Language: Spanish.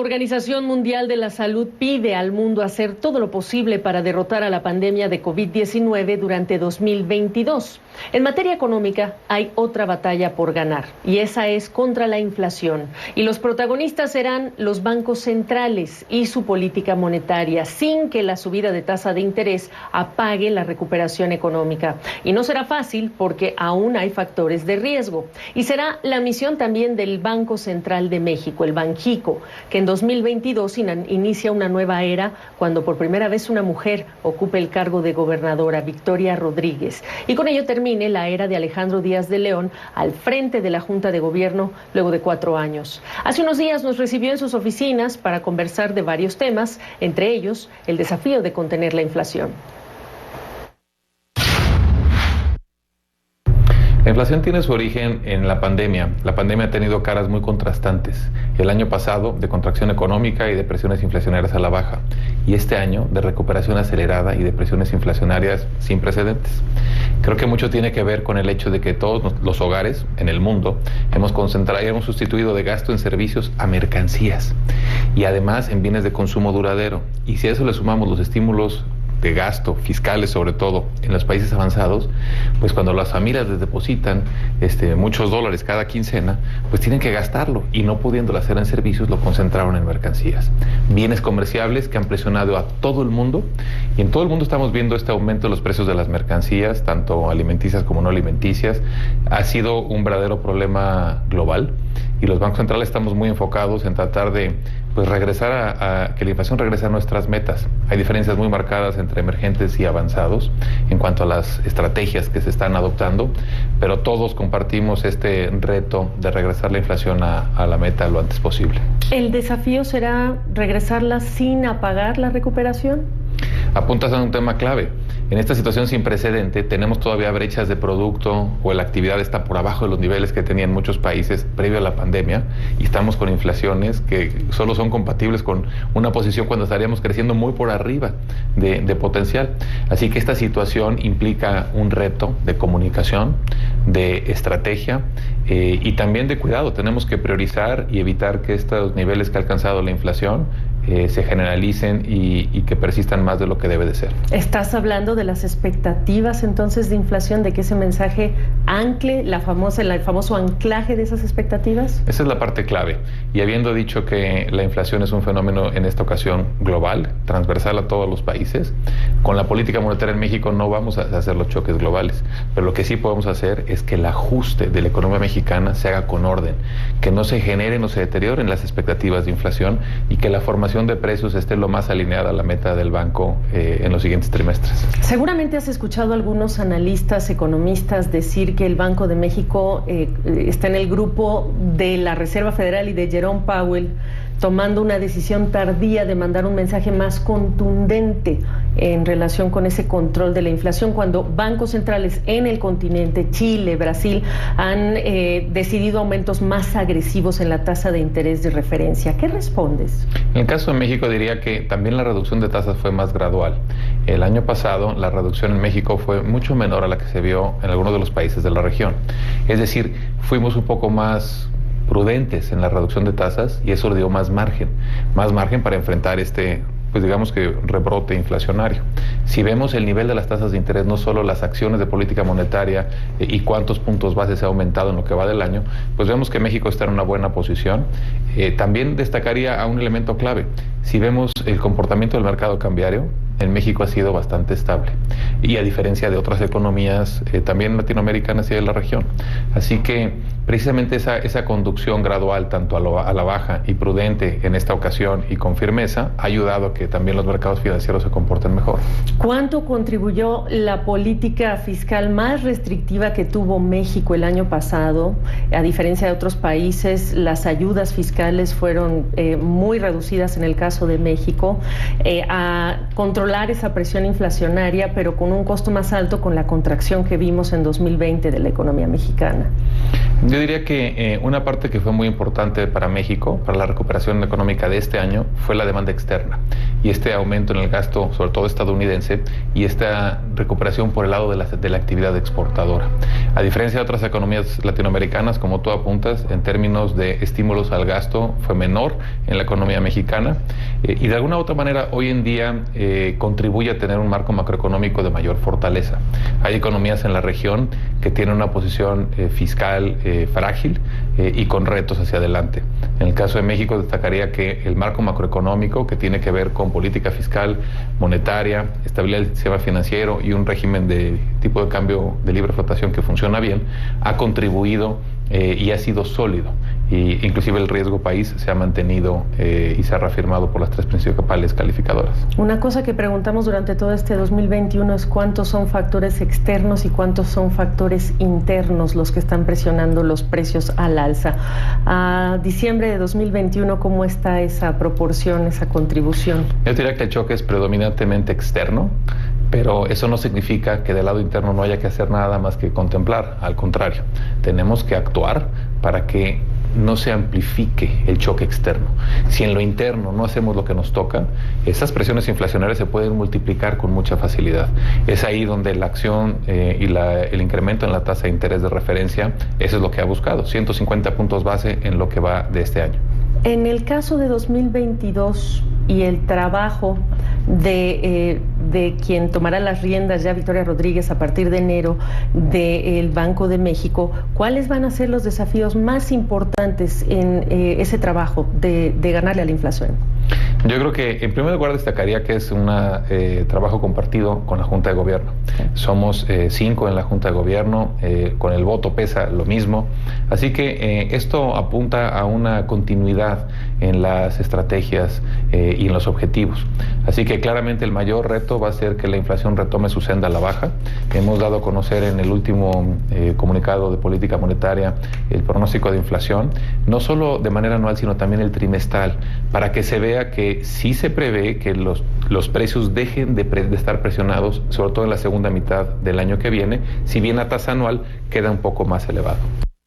Organización Mundial de la Salud pide al mundo hacer todo lo posible para derrotar a la pandemia de COVID-19 durante 2022. En materia económica hay otra batalla por ganar y esa es contra la inflación. Y los protagonistas serán los bancos centrales y su política monetaria, sin que la subida de tasa de interés apague la recuperación económica. Y no será fácil porque aún hay factores de riesgo. Y será la misión también del Banco Central de México, el Banjico, que en 2022 inicia una nueva era cuando por primera vez una mujer ocupe el cargo de gobernadora, Victoria Rodríguez. Y con ello termine la era de Alejandro Díaz de León al frente de la Junta de Gobierno luego de 4 años. Hace unos días nos recibió en sus oficinas para conversar de varios temas, entre ellos el desafío de contener la inflación. La inflación tiene su origen en la pandemia. La pandemia ha tenido caras muy contrastantes. El año pasado, de contracción económica y de presiones inflacionarias a la baja. Y este año, de recuperación acelerada y de presiones inflacionarias sin precedentes. Creo que mucho tiene que ver con el hecho de que todos los hogares en el mundo hemos sustituido de gasto en servicios a mercancías. Y además en bienes de consumo duradero. Y si a eso le sumamos los estímulos de gasto, fiscales sobre todo, en los países avanzados, pues cuando las familias les depositan muchos dólares cada quincena, pues tienen que gastarlo y no pudiéndolo hacer en servicios, lo concentraron en mercancías. Bienes comerciables que han presionado a todo el mundo y en todo el mundo estamos viendo este aumento de los precios de las mercancías, tanto alimenticias como no alimenticias. Ha sido un verdadero problema global y los bancos centrales estamos muy enfocados en tratar de regresar a que la inflación regrese a nuestras metas. Hay diferencias muy marcadas entre emergentes y avanzados en cuanto a las estrategias que se están adoptando, pero todos compartimos este reto de regresar la inflación a la meta lo antes posible. ¿El desafío será regresarla sin apagar la recuperación? Apuntas a un tema clave. En esta situación sin precedente tenemos todavía brechas de producto o la actividad está por abajo de los niveles que tenían muchos países previo a la pandemia y estamos con inflaciones que solo son compatibles con una posición cuando estaríamos creciendo muy por arriba de potencial. Así que esta situación implica un reto de comunicación, de estrategia y también de cuidado. Tenemos que priorizar y evitar que estos niveles que ha alcanzado la inflación se generalicen y que persistan más de lo que debe de ser. ¿Estás hablando de las expectativas entonces de inflación, de que ese mensaje ancle el famoso anclaje de esas expectativas? Esa es la parte clave. Y habiendo dicho que la inflación es un fenómeno en esta ocasión global, transversal a todos los países, con la política monetaria en México no vamos a hacer los choques globales, pero lo que sí podemos hacer es que el ajuste de la economía mexicana se haga con orden, que no se generen o se deterioren las expectativas de inflación y que la formación de precios esté lo más alineada a la meta del banco en los siguientes trimestres. Seguramente has escuchado a algunos analistas, economistas decir que el Banco de México está en el grupo de la Reserva Federal y de Jerome Powell, tomando una decisión tardía de mandar un mensaje más contundente en relación con ese control de la inflación, cuando bancos centrales en el continente, Chile, Brasil, han decidido aumentos más agresivos en la tasa de interés de referencia. ¿Qué respondes? En el caso de México diría que también la reducción de tasas fue más gradual. El año pasado la reducción en México fue mucho menor a la que se vio en algunos de los países de la región. Es decir, fuimos un poco más prudentes en la reducción de tasas y eso le dio más margen para enfrentar digamos que rebrote inflacionario. Si vemos el nivel de las tasas de interés, no solo las acciones de política monetaria y cuántos puntos base se ha aumentado en lo que va del año, pues vemos que México está en una buena posición. También destacaría a un elemento clave. Si vemos el comportamiento del mercado cambiario, en México ha sido bastante estable. Y a diferencia de otras economías, también latinoamericanas y de la región. Así que precisamente esa conducción gradual, tanto a la baja y prudente en esta ocasión y con firmeza, ha ayudado a que también los mercados financieros se comporten mejor. ¿Cuánto contribuyó la política fiscal más restrictiva que tuvo México el año pasado? A diferencia de otros países, las ayudas fiscales fueron muy reducidas en el caso de México, a controlar esa presión inflacionaria, pero con un costo más alto con la contracción que vimos en 2020 de la economía mexicana. Yo diría que una parte que fue muy importante para México, para la recuperación económica de este año, fue la demanda externa. y este aumento en el gasto, sobre todo estadounidense, y esta recuperación por el lado de la actividad exportadora. A diferencia de otras economías latinoamericanas, como tú apuntas, en términos de estímulos al gasto fue menor en la economía mexicana, y de alguna u otra manera hoy en día contribuye a tener un marco macroeconómico de mayor fortaleza. Hay economías en la región que tienen una posición fiscal frágil y con retos hacia adelante. En el caso de México destacaría que el marco macroeconómico, que tiene que ver con política fiscal, monetaria, estabilidad del sistema financiero y un régimen de tipo de cambio de libre flotación que funciona bien, ha contribuido y ha sido sólido. Y inclusive el riesgo país se ha mantenido y se ha reafirmado por las tres principales calificadoras. Una cosa que preguntamos durante todo este 2021 es cuántos son factores externos y cuántos son factores internos los que están presionando los precios al alza. A diciembre de 2021, ¿cómo está esa proporción, esa contribución? Yo diría que el choque es predominantemente externo, pero eso no significa que del lado interno no haya que hacer nada más que contemplar. Al contrario, tenemos que actuar para que no se amplifique el choque externo. Si en lo interno no hacemos lo que nos toca, esas presiones inflacionarias se pueden multiplicar con mucha facilidad. Es ahí donde la acción y el incremento en la tasa de interés de referencia, eso es lo que ha buscado, 150 puntos base en lo que va de este año. En el caso de 2022 y el trabajo de quien tomará las riendas, ya Victoria Rodríguez, a partir de enero del Banco de México, ¿cuáles van a ser los desafíos más importantes en ese trabajo de ganarle a la inflación? Yo creo que en primer lugar destacaría que es un trabajo compartido con la Junta de Gobierno. Somos 5 en la Junta de Gobierno, con el voto pesa lo mismo, así que esto apunta a una continuidad en las estrategias y en los objetivos. Así que claramente el mayor reto va a ser que la inflación retome su senda a la baja. Hemos dado a conocer en el último comunicado de política monetaria el pronóstico de inflación, no solo de manera anual, sino también el trimestral, para que se vea que sí se prevé que los precios dejen de estar presionados, sobre todo en la segunda mitad del año que viene, si bien a tasa anual queda un poco más elevado.